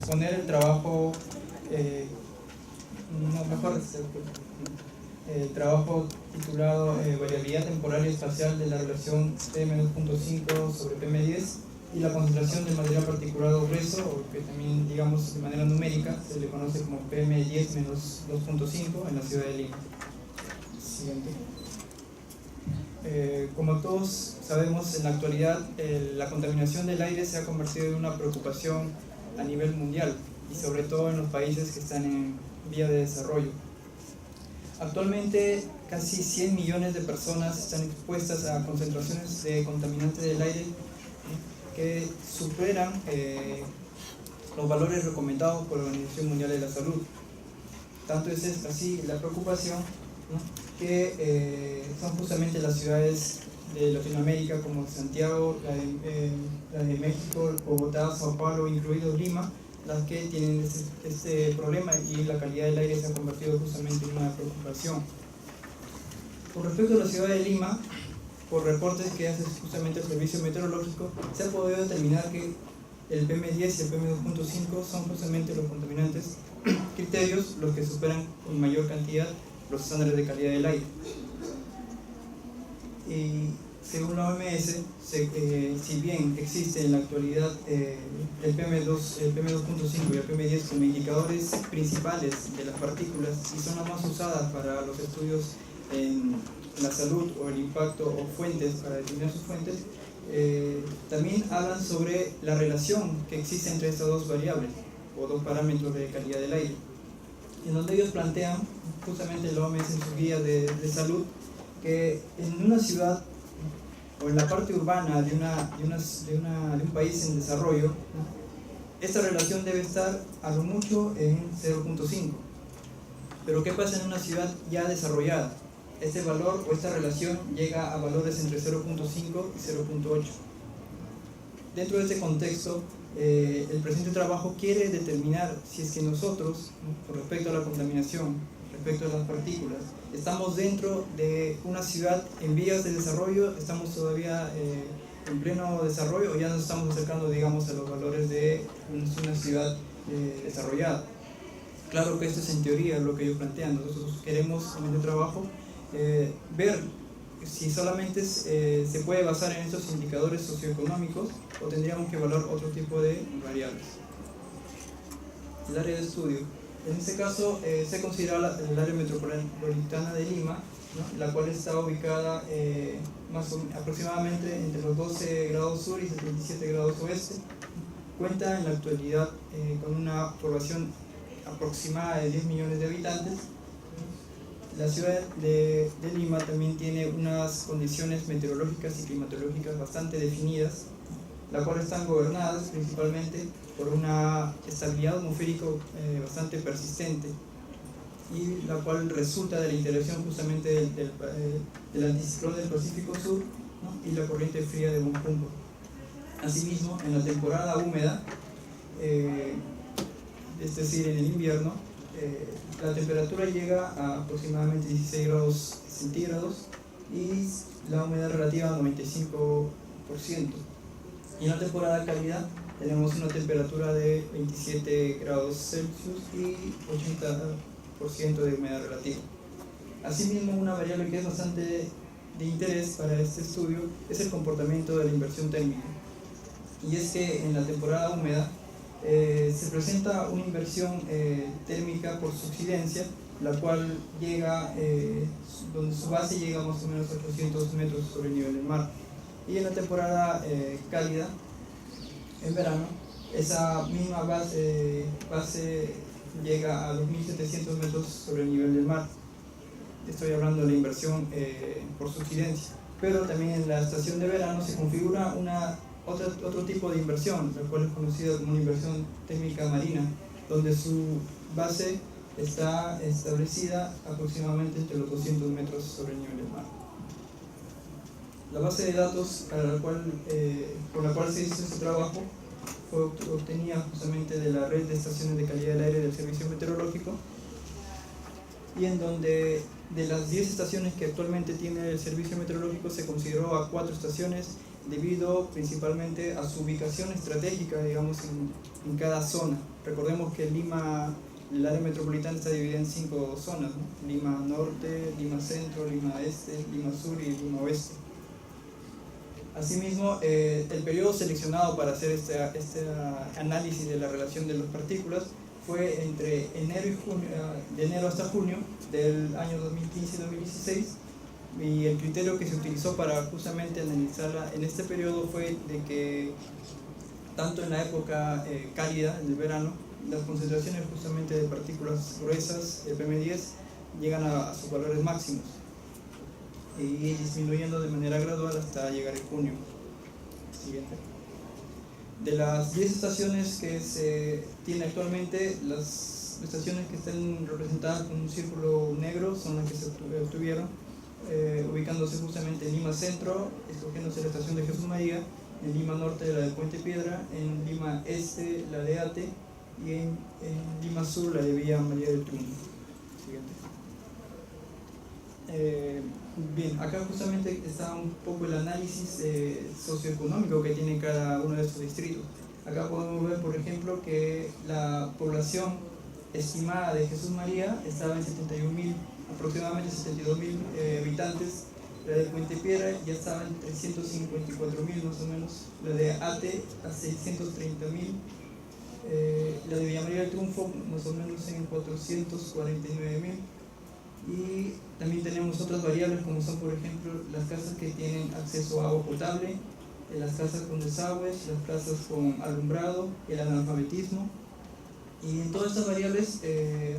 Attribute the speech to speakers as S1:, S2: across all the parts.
S1: exponer el trabajo, el trabajo titulado Variabilidad temporal y espacial de la relación PM2.5 sobre PM10 y la concentración del material particulado grueso, o que también, digamos, de manera numérica se le conoce como PM10-2.5 en la ciudad de Lima. Siguiente. Como todos sabemos, en la actualidad la contaminación del aire se ha convertido en una preocupación a nivel mundial y sobre todo en los países que están en vía de desarrollo. Actualmente casi 100 millones de personas están expuestas a concentraciones de contaminantes del aire que superan los valores recomendados por la Organización Mundial de la Salud. Tanto es así la preocupación, ¿no?, que son justamente las ciudades de Latinoamérica como Santiago, la de México, Bogotá, Sao Paulo, incluidos Lima, las que tienen este problema, y la calidad del aire se ha convertido justamente en una preocupación. Con respecto a la ciudad de Lima, por reportes que hace justamente el servicio meteorológico, se ha podido determinar que el PM10 y el PM2.5 son justamente los contaminantes criterios los que superan con mayor cantidad los estándares de calidad del aire. Y según la OMS, si bien existe en la actualidad el PM2.5 y el PM10 como indicadores principales de las partículas y son las más usadas para los estudios en la salud o el impacto o fuentes para determinar sus fuentes, también hablan sobre la relación que existe entre estas dos variables o dos parámetros de calidad del aire, en donde ellos plantean, justamente la OMS en sus guías de salud, que en una ciudad o en la parte urbana de un país en desarrollo, ¿no?, esta relación debe estar a lo mucho en 0.5. Pero ¿qué pasa en una ciudad ya desarrollada? Este valor o esta relación llega a valores entre 0.5 y 0.8. Dentro de este contexto, el presente trabajo quiere determinar si es que nosotros, ¿no?, con respecto a la contaminación, respecto a las partículas, estamos dentro de una ciudad en vías de desarrollo, estamos todavía en pleno desarrollo, o ya nos estamos acercando, digamos, a los valores de una ciudad desarrollada. Claro que esto es en teoría lo que ellos plantean. Nosotros queremos en este trabajo ver si solamente se puede basar en estos indicadores socioeconómicos o tendríamos que evaluar otro tipo de variables. El área de estudio. En este caso se considera el área metropolitana de Lima, ¿no?, la cual está ubicada aproximadamente entre los 12 grados sur y 77 grados oeste. Cuenta en la actualidad con una población aproximada de 10 millones de habitantes. La ciudad de Lima también tiene unas condiciones meteorológicas y climatológicas bastante definidas, las cuales están gobernadas principalmente por una estabilidad atmosférica bastante persistente, y la cual resulta de la interacción justamente del anticiclón del Pacífico Sur, ¿no?, y la corriente fría de Humboldt. Asimismo, en la temporada húmeda, es decir, en el invierno, la temperatura llega a aproximadamente 16 grados centígrados y la humedad relativa a 95%. Y en la temporada cálida tenemos una temperatura de 27 grados Celsius y 80% de humedad relativa. Asimismo, una variable que es bastante de interés para este estudio es el comportamiento de la inversión térmica. Y es que en la temporada húmeda se presenta una inversión térmica por subsidencia, la cual llega, donde su base llega más o menos a 800 metros sobre el nivel del mar. Y en la temporada cálida, en verano, esa misma base llega a 2.700 metros sobre el nivel del mar. Estoy hablando de la inversión por subsidencia. Pero también en la estación de verano se configura otro tipo de inversión, la cual es conocida como una inversión térmica marina, donde su base está establecida aproximadamente entre los 200 metros sobre el nivel del mar. La base de datos por la cual se hizo este trabajo fue obtenida justamente de la red de estaciones de calidad del aire del Servicio Meteorológico, y en donde de las 10 estaciones que actualmente tiene el Servicio Meteorológico se consideró a 4 estaciones debido principalmente a su ubicación estratégica, digamos, en cada zona. recordemos que Lima, el área metropolitana está dividida en 5 zonas, ¿no? Lima Norte, Lima Centro, Lima Este, Lima Sur y Lima Oeste. Asimismo, el periodo seleccionado para hacer este análisis de la relación de las partículas fue entre enero y junio, de enero hasta junio del año 2015 y 2016, y el criterio que se utilizó para justamente analizarla en este periodo fue de que tanto en la época cálida, en el verano, las concentraciones justamente de partículas gruesas, el PM10, llegan a sus valores máximos y disminuyendo de manera gradual hasta llegar en junio. Siguiente. De las 10 estaciones que se tiene actualmente, las estaciones que están representadas con un círculo negro son las que se obtuvieron, ubicándose justamente en Lima Centro, escogiéndose la estación de Jesús María, en Lima Norte la de Puente Piedra, en Lima Este la de Ate y en Lima Sur la de Villa María del Triunfo. Siguiente. Bien, acá justamente está un poco el análisis socioeconómico que tiene cada uno de estos distritos. Acá podemos ver, por ejemplo, que la población estimada de Jesús María estaba en 71.000, aproximadamente 72.000 habitantes. La de Puente Piedra ya estaba en 354.000 más o menos. La de Ate a 630.000. La de Villa María del Triunfo más o menos en 449.000. Y también tenemos otras variables como son, por ejemplo, las casas que tienen acceso a agua potable, las casas con desagües, las casas con alumbrado, el analfabetismo. Y en todas estas variables,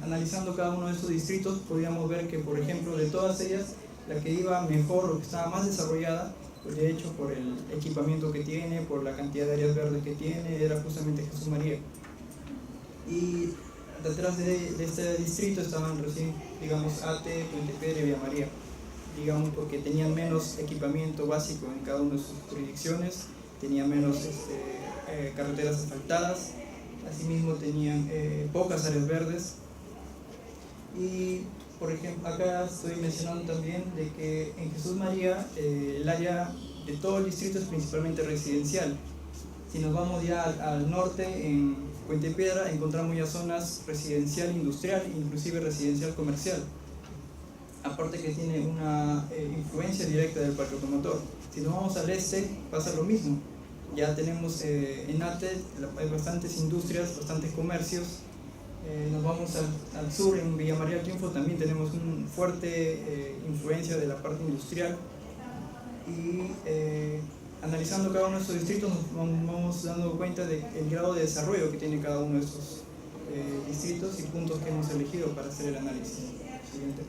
S1: analizando cada uno de estos distritos, podíamos ver que, por ejemplo, de todas ellas, la que iba mejor o que estaba más desarrollada, pues de hecho por el equipamiento que tiene, por la cantidad de áreas verdes que tiene, era justamente Jesús María. Y detrás de este distrito estaban recién, digamos, Ate, Puente Piedra y Villa María, digamos, porque tenían menos equipamiento básico en cada una de sus jurisdicciones, tenían menos carreteras asfaltadas, asimismo tenían pocas áreas verdes. Y por ejemplo, acá estoy mencionando también de que en Jesús María el área de todo el distrito es principalmente residencial. Si nos vamos ya al norte, en Puente Piedra, encontramos ya zonas residencial industrial, inclusive residencial comercial. Aparte que tiene una influencia directa del parque automotor. Si nos vamos al este, pasa lo mismo. Ya tenemos en Ate hay bastantes industrias, bastantes comercios. Nos vamos al sur, en Villa María del Triunfo también tenemos una fuerte influencia de la parte industrial. Y analizando cada uno de estos distritos nos vamos dando cuenta del grado de desarrollo que tiene cada uno de estos distritos y puntos que hemos elegido para hacer el análisis. Siguiente.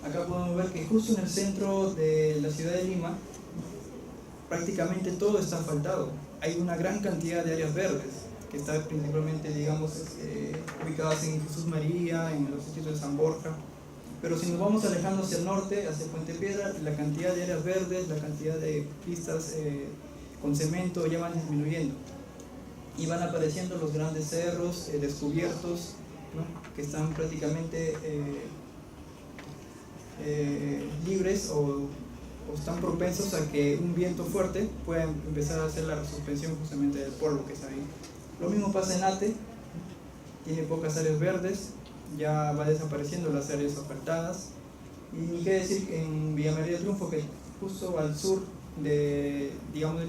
S1: Acá podemos ver que justo en el centro de la ciudad de Lima prácticamente todo está asfaltado. Hay una gran cantidad de áreas verdes que están principalmente, digamos, ubicadas en Jesús María, en los distritos de San Borja. Pero si nos vamos alejando hacia el norte, hacia Puente Piedra, la cantidad de áreas verdes, la cantidad de pistas con cemento ya van disminuyendo. Y van apareciendo los grandes cerros descubiertos, ¿no?, que están prácticamente libres o están propensos a que un viento fuerte pueda empezar a hacer la suspensión justamente del polvo que está ahí. Lo mismo pasa en Ate, tiene pocas áreas verdes, ya va desapareciendo las áreas asfaltadas. Y ni qué decir en Villa María del Triunfo, que justo al sur del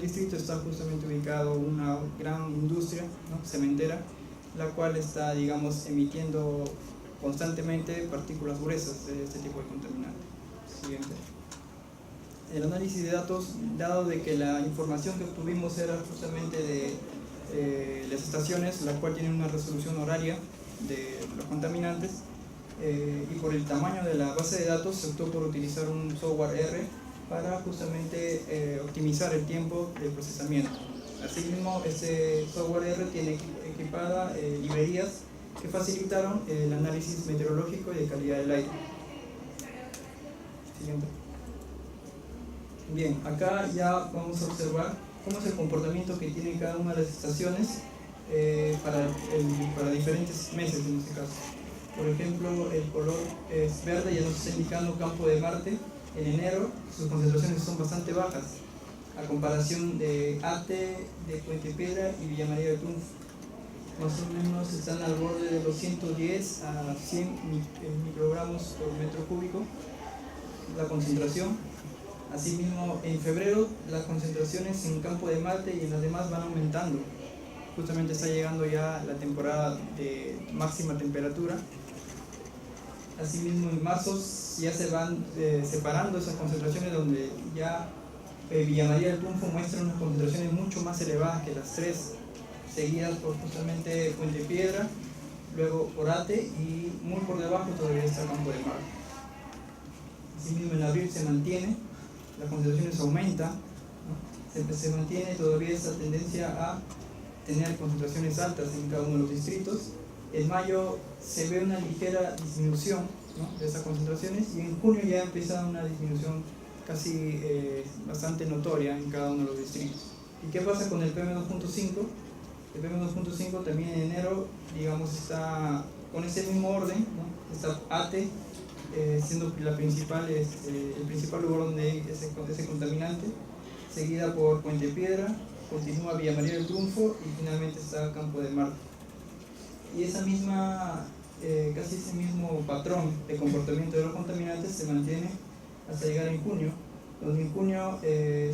S1: distrito está justamente ubicado una gran industria, ¿no?, cementera, la cual está, digamos, emitiendo constantemente partículas gruesas de este tipo de contaminantes. Siguiente. El análisis de datos, dado de que la información que obtuvimos era justamente de las estaciones, la cual tiene una resolución horaria de los contaminantes, y por el tamaño de la base de datos se optó por utilizar un software R para justamente optimizar el tiempo de procesamiento. Asimismo, este software R tiene equipada librerías que facilitaron el análisis meteorológico y de calidad del aire. Siguiente. Bien, acá ya vamos a observar cómo es el comportamiento que tiene cada una de las estaciones para diferentes meses en este caso. Por ejemplo, el color es verde, ya nos está indicando Campo de Marte. En enero sus concentraciones son bastante bajas a comparación de Ate, de Puente Piedra y Villa María del Triunfo. más o menos están al borde de los 110 a 100 microgramos por metro cúbico la concentración. Asimismo, en febrero las concentraciones en Campo de Marte y en las demás van aumentando. Justamente está llegando ya la temporada de máxima temperatura. Asimismo, en marzo ya se van separando esas concentraciones, donde ya Villa María del Triunfo muestra unas concentraciones mucho más elevadas que las tres, seguidas por justamente Puente Piedra, luego Orate y muy por debajo todavía está Campo de Marte. Asimismo, en abril se mantiene, las concentraciones aumentan, ¿no? Se mantiene todavía esa tendencia a tener concentraciones altas en cada uno de los distritos. En mayo se ve una ligera disminución, ¿no?, de esas concentraciones, y en junio ya empieza una disminución casi bastante notoria en cada uno de los distritos. ¿Y qué pasa con el PM2.5? El PM2.5 también en enero, digamos, está con ese mismo orden, ¿no? Está ATE, siendo el principal lugar donde hay ese contaminante, seguida por Puente Piedra, continúa Villa María del Triunfo y finalmente está Campo de Marte. Y esa misma, casi ese mismo patrón de comportamiento de los contaminantes se mantiene hasta llegar en junio, donde en junio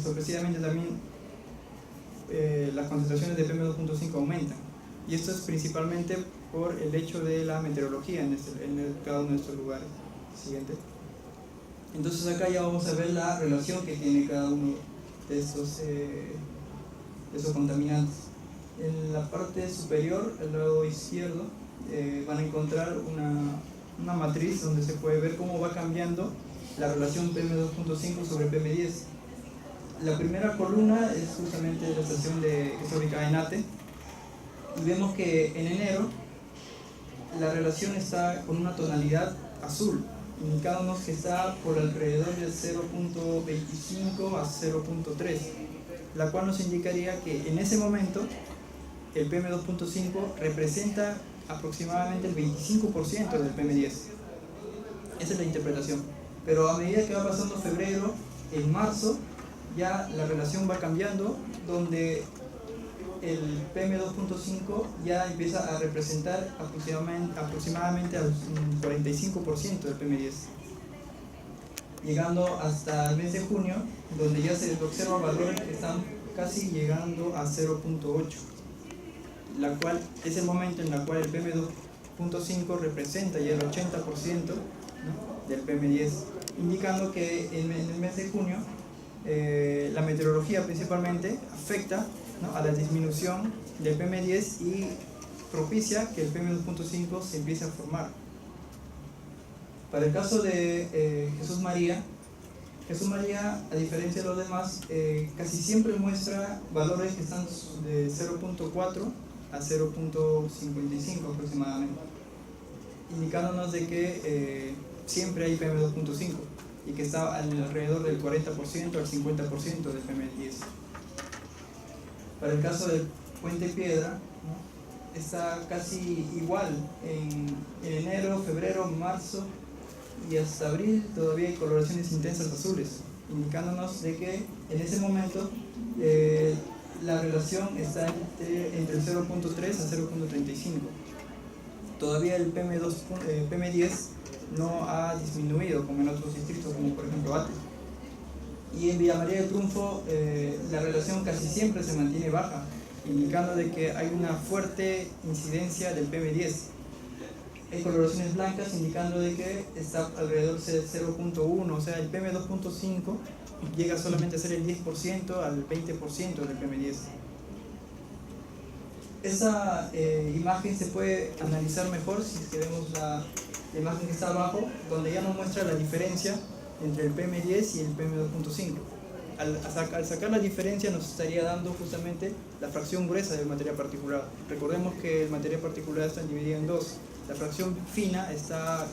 S1: sorpresivamente también las concentraciones de PM2.5 aumentan. Y esto es principalmente por el hecho de la meteorología en cada uno de estos lugares. Siguiente. Entonces acá ya vamos a ver la relación que tiene cada uno de esos contaminantes. En la parte superior, al lado izquierdo, van a encontrar una matriz donde se puede ver cómo va cambiando la relación PM2.5 sobre PM10. La primera columna es justamente la estación que está ubicada en ATE, y vemos que en enero la relación está con una tonalidad azul, indicándonos que está por alrededor de 0.25 a 0.3, la cual nos indicaría que en ese momento el PM2.5 representa aproximadamente el 25% del PM10. Esa es la interpretación. Pero a medida que va pasando febrero, en marzo, ya la relación va cambiando, donde el PM2.5 ya empieza a representar aproximadamente al 45% del PM10, llegando hasta el mes de junio, donde ya se observan valores que están casi llegando a 0.8, la cual es el momento en el cual el PM2.5 representa ya el 80%, ¿no?, del PM10, indicando que en el mes de junio la meteorología principalmente afecta, ¿no?, a la disminución del PM10 y propicia que el PM2.5 se empiece a formar. Para el caso de Jesús María, a diferencia de los demás, casi siempre muestra valores que están de 0.4 a 0.55 aproximadamente, indicándonos de que siempre hay PM2.5 y que está alrededor del 40% al 50% del PM10. Para el caso del Puente Piedra, ¿no?, está casi igual en enero, febrero, marzo y hasta abril todavía hay coloraciones intensas azules, indicándonos de que en ese momento la relación está entre el 0.3 a 0.35. Todavía el PM10 no ha disminuido como en otros distritos, como por ejemplo ATE. Y en Villa María del Triunfo la relación casi siempre se mantiene baja, indicando de que hay una fuerte incidencia del PM10. Hay coloraciones blancas indicando de que está alrededor de 0.1, o sea, el PM2.5 llega solamente a ser el 10% al 20% del PM10. Esa imagen se puede analizar mejor si es que vemos la imagen que está abajo, donde ya nos muestra la diferencia entre el PM10 y el PM2.5. Al sacar la diferencia nos estaría dando justamente la fracción gruesa del material particulado. Recordemos que el material particulado está dividido en dos. La fracción fina está,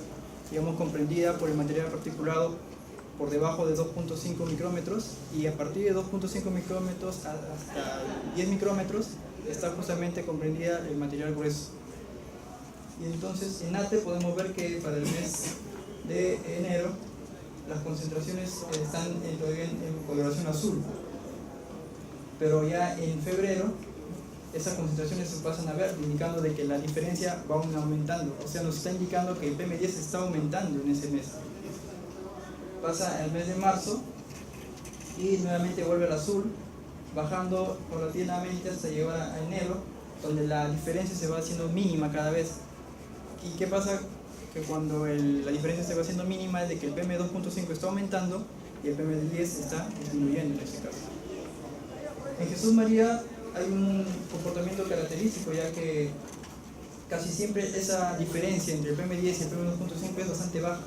S1: digamos, comprendida por el material particulado por debajo de 2.5 micrómetros, y a partir de 2.5 micrómetros hasta 10 micrómetros está justamente comprendida el material grueso. Y entonces en ATE podemos ver que para el mes de enero las concentraciones están todavía en coloración azul, pero ya en febrero esas concentraciones se pasan a verde, indicando de que la diferencia va aumentando, o sea, nos está indicando que el PM10 está aumentando en ese mes. Pasa el mes de marzo y nuevamente vuelve al azul, bajando paulatinamente hasta llegar a enero, donde la diferencia se va haciendo mínima cada vez. ¿Y qué pasa? Que cuando la diferencia se va haciendo mínima es de que el PM2.5 está aumentando y el PM10 está disminuyendo en ese caso. En Jesús María hay un comportamiento característico, ya que casi siempre esa diferencia entre el PM10 y el PM2.5 es bastante baja,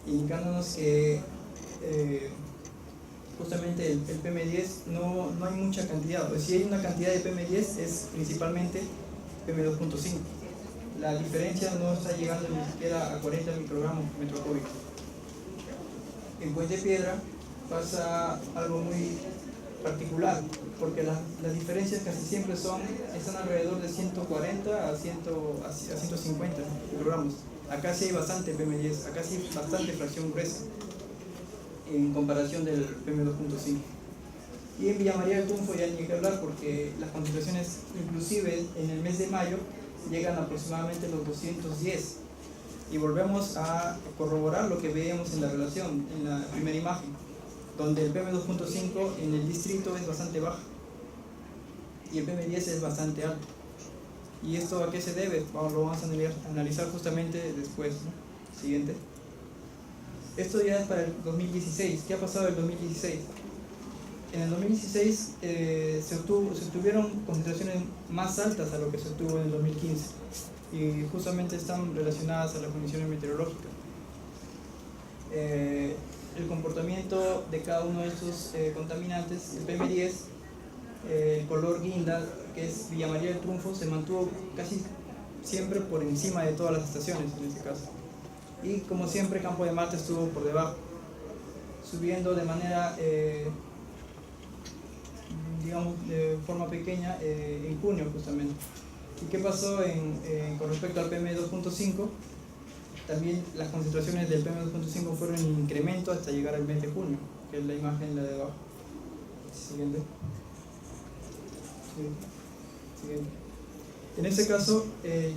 S1: indicándonos que justamente el PM10 no hay mucha cantidad, o si hay una cantidad de PM10 es principalmente PM2.5. La diferencia no está llegando ni siquiera a 40 microgramos por metro cúbico. En Puente Piedra pasa algo muy particular, porque las diferencias casi siempre están alrededor de 140 a 150 microgramos. Acá sí hay bastante PM10, acá sí hay bastante fracción gruesa en comparación del PM2.5. Y en Villa María del Tunfo ya ni que hablar, porque las concentraciones inclusive en el mes de mayo llegan aproximadamente a los 210. Y volvemos a corroborar lo que veíamos en la relación, en la primera imagen, donde el PM2.5 en el distrito es bastante bajo y el PM10 es bastante alto. ¿Y esto a qué se debe? Lo vamos a analizar justamente después, ¿no? Siguiente. Esto ya es para el 2016. ¿Qué ha pasado en el 2016? En el 2016 se obtuvieron concentraciones más altas a lo que se obtuvo en el 2015 y justamente están relacionadas a las condiciones meteorológicas. El comportamiento de cada uno de estos contaminantes, el PM10, el color guinda, que es Villa María del Triunfo, se mantuvo casi siempre por encima de todas las estaciones en este caso. Y como siempre, Campo de Marte estuvo por debajo, subiendo de manera, digamos, de forma pequeña en junio justamente. ¿Y qué pasó con respecto al PM2.5? También las concentraciones del PM2.5 fueron en incremento hasta llegar al mes de junio, que es la imagen la de abajo. Siguiente. Siguiente. En este caso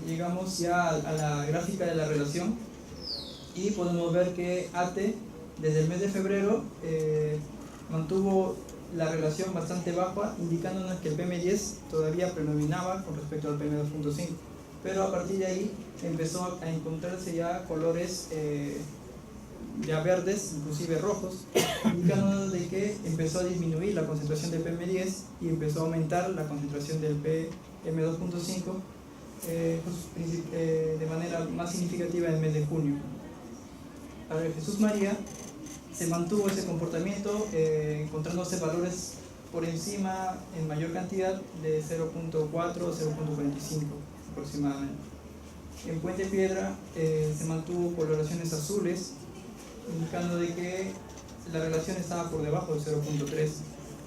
S1: llegamos ya a la gráfica de la relación y podemos ver que ATE desde el mes de febrero mantuvo la relación bastante baja, indicándonos que el PM10 todavía predominaba con respecto al PM2.5, pero a partir de ahí empezó a encontrarse ya colores ya verdes, inclusive rojos, indicándonos de que empezó a disminuir la concentración del PM10 y empezó a aumentar la concentración del PM2.5 de manera más significativa en el mes de junio. Para el Jesús María se mantuvo ese comportamiento, encontrándose valores por encima en mayor cantidad de 0.4 o 0.45 aproximadamente. En Puente Piedra se mantuvo coloraciones azules, indicando de que la relación estaba por debajo del 0.3,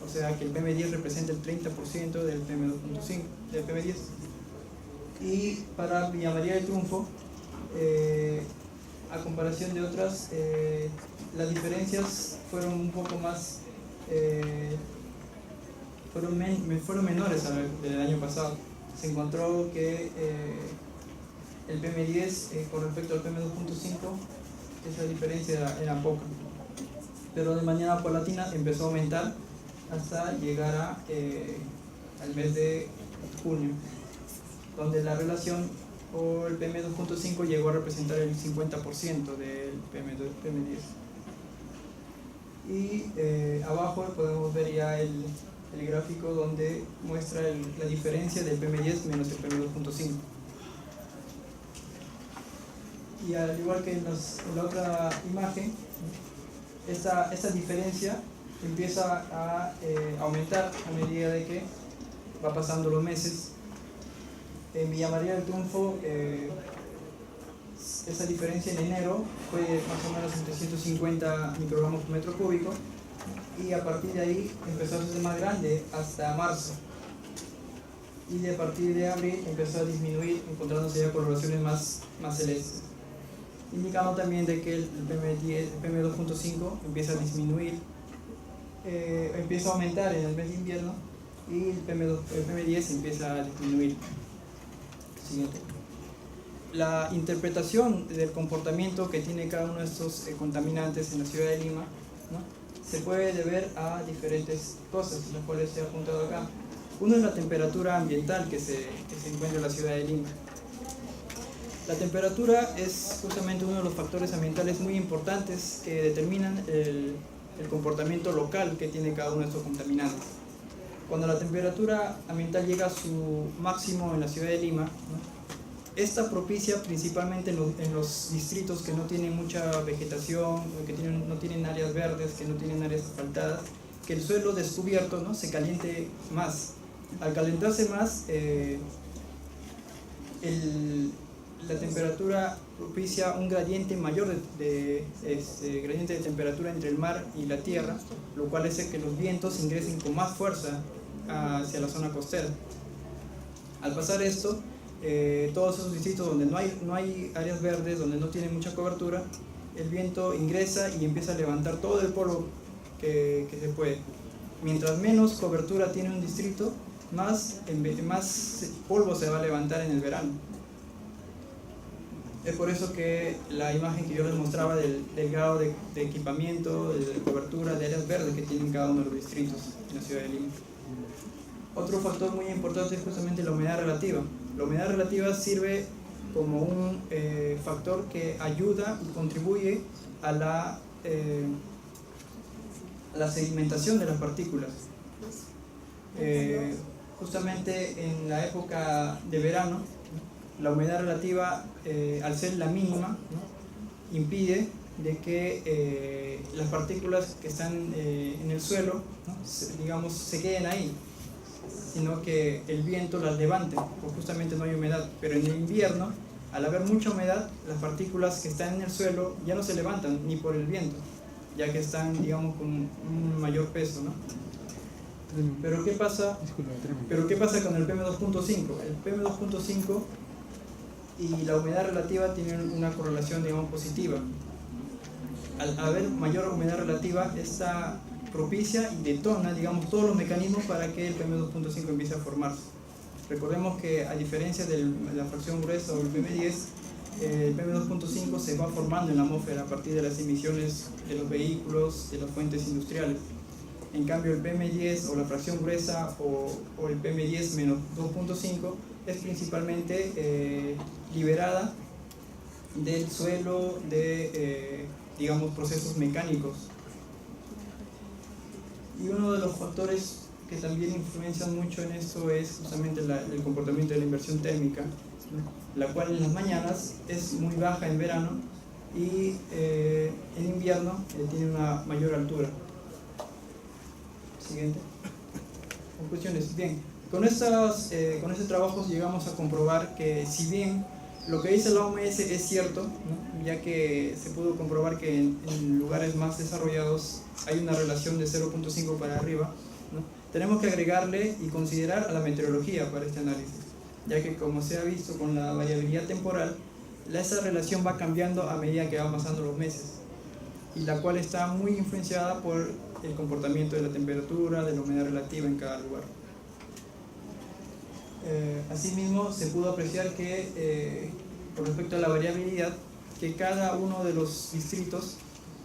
S1: o sea que el PM10 representa el 30% del PM2.5, del PM10. Y para Villa María del Triunfo, a comparación de otras, las diferencias fueron un poco más, fueron menores del año pasado. Se encontró que el PM10 con respecto al PM2.5, esa diferencia era poca, pero de manera paulatina empezó a aumentar hasta llegar al mes de junio, donde la relación o el PM2.5 llegó a representar el 50% del PM10. Y abajo podemos ver ya el gráfico donde muestra la diferencia del PM10 menos el PM2.5. Y al igual que en la otra imagen, esta diferencia empieza a aumentar a medida de que va pasando los meses. En Villa María del Triunfo, esa diferencia en enero fue más o menos entre 150 microgramos por metro cúbico, y a partir de ahí empezó a ser más grande hasta marzo, y de a partir de abril empezó a disminuir, encontrándose ya coloraciones más celestes, indicando también de que el PM2.5 empieza a disminuir, empieza a aumentar en el mes de invierno, y el PM10 empieza a disminuir. Siguiente. La interpretación del comportamiento que tiene cada uno de estos contaminantes en la ciudad de Lima, ¿no?, se puede deber a diferentes cosas, las cuales se ha apuntado acá. Uno es la temperatura ambiental que se encuentra en la ciudad de Lima. La temperatura es justamente uno de los factores ambientales muy importantes que determinan el comportamiento local que tiene cada uno de estos contaminantes. Cuando la temperatura ambiental llega a su máximo en la ciudad de Lima, ¿no?, esta propicia principalmente en los distritos que no tienen mucha vegetación, que no tienen áreas verdes, que no tienen áreas asfaltadas, que el suelo descubierto, ¿no?, se caliente más. Al calentarse más, la temperatura propicia un gradiente mayor gradiente de temperatura entre el mar y la tierra, lo cual hace que los vientos ingresen con más fuerza hacia la zona costera. Al pasar esto, todos esos distritos donde no hay áreas verdes, donde no tiene mucha cobertura, el viento ingresa y empieza a levantar todo el polvo que se puede. Mientras menos cobertura tiene un distrito, más polvo se va a levantar en el verano. Es por eso que la imagen que yo les mostraba del grado de equipamiento, de cobertura, de áreas verdes que tienen cada uno de los distritos en la ciudad de Lima. Otro factor muy importante es justamente la humedad relativa. La humedad relativa sirve como un factor que ayuda y contribuye a la sedimentación de las partículas. Justamente en la época de verano, la humedad relativa, al ser la mínima, ¿no?, impide de que las partículas que están en el suelo, ¿no?, se queden ahí, sino que el viento las levante, porque justamente no hay humedad. Pero en el invierno, al haber mucha humedad, las partículas que están en el suelo ya no se levantan ni por el viento, ya que están, con un mayor peso, ¿no? Pero ¿qué pasa con el PM2.5? El PM2.5 y la humedad relativa tienen una correlación, positiva. Al haber mayor humedad relativa, esta propicia y detona, todos los mecanismos para que el PM2.5 empiece a formarse. Recordemos que, a diferencia de la fracción gruesa o el PM10, el PM2.5 se va formando en la atmósfera a partir de las emisiones de los vehículos, de las fuentes industriales. En cambio, el PM10 o la fracción gruesa o el PM10 menos 2.5 es principalmente liberada del suelo de, procesos mecánicos. Y uno de los factores que también influencian mucho en esto es justamente el comportamiento de la inversión térmica, ¿no?, la cual en las mañanas es muy baja en verano y en invierno tiene una mayor altura. Siguiente. Conclusiones. Bien, con estos trabajos llegamos a comprobar que, si bien lo que dice la OMS es cierto, ¿no?, ya que se pudo comprobar que en lugares más desarrollados hay una relación de 0.5 para arriba, ¿no?, tenemos que agregarle y considerar a la meteorología para este análisis, ya que, como se ha visto con la variabilidad temporal, esa relación va cambiando a medida que van pasando los meses, y la cual está muy influenciada por el comportamiento de la temperatura, de la humedad relativa en cada lugar. Asimismo, se pudo apreciar que, con respecto a la variabilidad, que cada uno de los distritos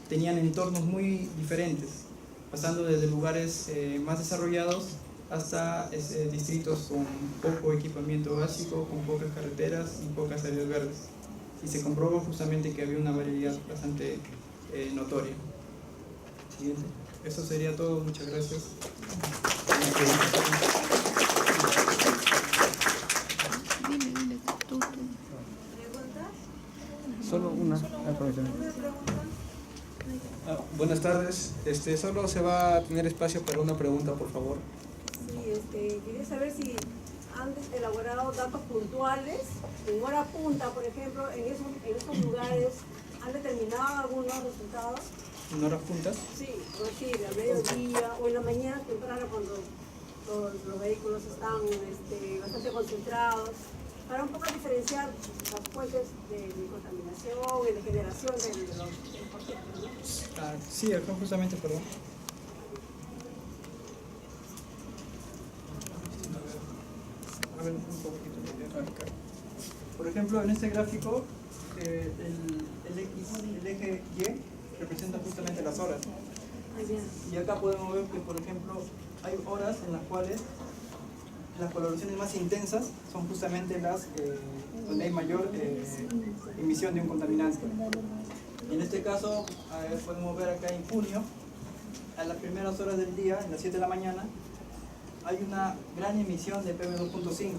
S1: tenían entornos muy diferentes, pasando desde lugares más desarrollados hasta distritos con poco equipamiento básico, con pocas carreteras y pocas áreas verdes. Y se comprobó justamente que había una variabilidad bastante notoria. Siguiente. Eso sería todo. Muchas gracias.
S2: Solo una. Buenas tardes. Solo se va a tener espacio para una pregunta, por favor.
S3: Sí, quería saber si han elaborado datos puntuales en hora punta, por ejemplo, en esos lugares, ¿han determinado algunos resultados?
S1: ¿En horas puntas?
S3: Sí, al mediodía o en la mañana temprana, cuando los vehículos están bastante concentrados, para un poco diferenciar las fuentes de contaminación y de generación de los partículas, ¿no?
S1: Sí, acá justamente, perdón. ver un poquito acá. Por ejemplo, en este gráfico, el eje Y representa justamente las horas. Y acá podemos ver que, por ejemplo, hay horas en las cuales las coloraciones más intensas son justamente las donde hay mayor emisión de un contaminante. En este caso, podemos ver acá en junio, a las primeras horas del día, en las 7 de la mañana, hay una gran emisión de PM2.5,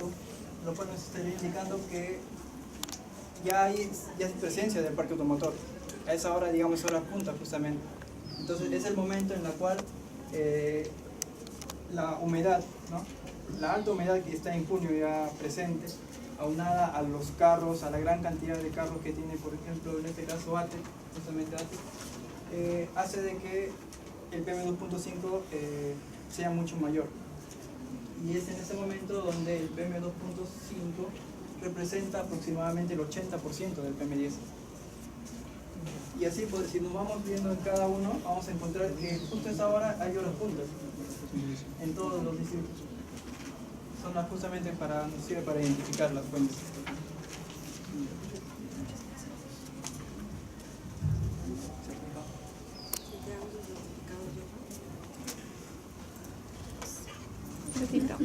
S1: lo cual nos estaría indicando que ya hay presencia del parque automotor. A esa hora, digamos, hora punta justamente. Entonces es el momento en el cual la humedad, ¿no? La alta humedad que está en junio ya presente, aunada a los carros, a la gran cantidad de carros que tiene, por ejemplo, en este caso ATE, justamente ATE, hace de que el PM2.5 sea mucho mayor. Y es en ese momento donde el PM2.5 representa aproximadamente el 80% del PM10. Y así, pues, si nos vamos viendo en cada uno, vamos a encontrar que justo a esa hora hay horas puntas en todos los distritos. Son justamente nos sirve para identificar las fuentes.
S4: Repito.